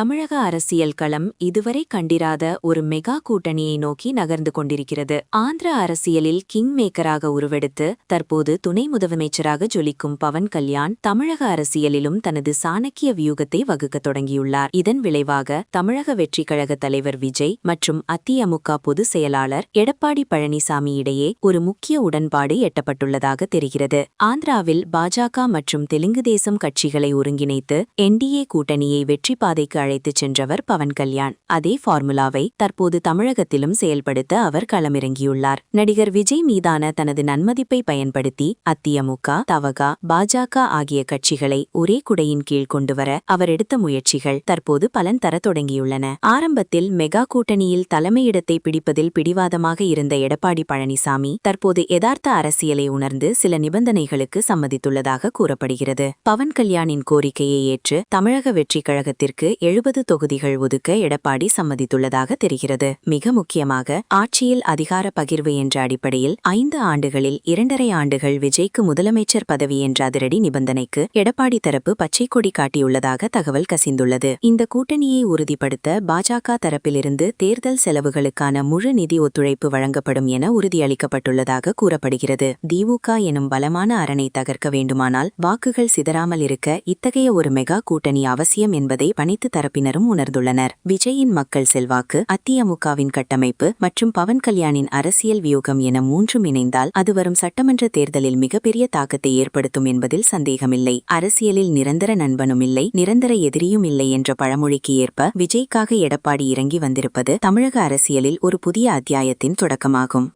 தமிழக அரசியல் களம் இதுவரை கண்டிராத ஒரு மெகா கூட்டணியை நோக்கி நகர்ந்து கொண்டிருக்கிறது. ஆந்திர அரசியலில் கிங் மேக்கராக உருவெடுத்து தற்போது துணை முதலமைச்சராக ஜொலிக்கும் பவன் கல்யாண் தமிழக அரசியலிலும் தனது சாணக்கிய வியூகத்தை வகுக்கத் தொடங்கியுள்ளார். இதன் விளைவாக தமிழக வெற்றிக் கழக தலைவர் விஜய் மற்றும் அதிமுக பொதுச் செயலாளர் எடப்பாடி பழனிசாமி இடையே ஒரு முக்கிய உடன்பாடு எட்டப்பட்டுள்ளதாக தெரிகிறது. ஆந்திராவில் பாஜக மற்றும் தெலுங்கு தேசம் கட்சிகளை ஒருங்கிணைத்து என்டிஏ கூட்டணியை வெற்றி பாதைக்கு அழைத்துச் சென்றவர் பவன் கல்யாண். அதே ஃபார்முலாவை தற்போது தமிழகத்திலும் செயல்படுத்த அவர் களமிறங்கியுள்ளார். நடிகர் விஜய் மீதான தனது நன்மதிப்பை பயன்படுத்தி அதிமுக, தவக, பாஜக ஆகிய கட்சிகளை ஒரே குடையின் கீழ் கொண்டுவர அவர் எடுத்த முயற்சிகள் தற்போது பலன் தரத் தொடங்கியுள்ளன. ஆரம்பத்தில் மெகா கூட்டணியில் தலைமையிடத்தை பிடிப்பதில் பிடிவாதமாக இருந்த எடப்பாடி பழனிசாமி தற்போது யதார்த்த அரசியலை உணர்ந்து சில நிபந்தனைகளுக்கு சம்மதித்துள்ளதாக கூறப்படுகிறது. பவன் கல்யாணின் கோரிக்கையை ஏற்று தமிழக வெற்றிக் கழகத்திற்கு 70 தொகுதிகள் ஒதுக்க எடப்பாடி சம்மதித்துள்ளதாக தெரிகிறது. மிக முக்கியமாக ஆட்சியில் அதிகார பகிர்வு என்ற அடிப்படையில் 5 ஆண்டுகளில் 2.5 ஆண்டுகள் விஜய்க்கு முதலமைச்சர் பதவி என்ற அதிரடி நிபந்தனைக்கு எடப்பாடி தரப்பு பச்சை கொடி காட்டியுள்ளதாக தகவல் கசிந்துள்ளது. இந்த கூட்டணியை உறுதிப்படுத்த பாஜக தரப்பிலிருந்து தேர்தல் செலவுகளுக்கான முழு நிதி ஒத்துழைப்பு வழங்கப்படும் என உறுதியளிக்கப்பட்டுள்ளதாக கூறப்படுகிறது. திமுக எனும் பலமான அரணை தகர்க்க வேண்டுமானால் வாக்குகள் சிதறாமல் இருக்க இத்தகைய ஒரு மெகா கூட்டணி அவசியம் என்பதை அனைத்து தரப்பினரும் உணர்ந்துள்ளனர். விஜயின் மக்கள் செல்வாக்கு, அதிமுகவின் கட்டமைப்பு மற்றும் பவன் கல்யாணின் அரசியல் வியூகம் என மூன்றும் இணைந்தால் அது வரும் சட்டமன்ற தேர்தலில் மிகப்பெரிய தாக்கத்தை ஏற்படுத்தும் என்பதில் சந்தேகமில்லை. அரசியலில் நிரந்தர நண்பனும் இல்லை, நிரந்தர எதிரியும் இல்லை என்ற பழமொழிக்கு ஏற்ப விஜய்க்காக எடப்பாடி இறங்கி வந்திருப்பது தமிழக அரசியலில் ஒரு புதிய அத்தியாயத்தின் தொடக்கமாகும்.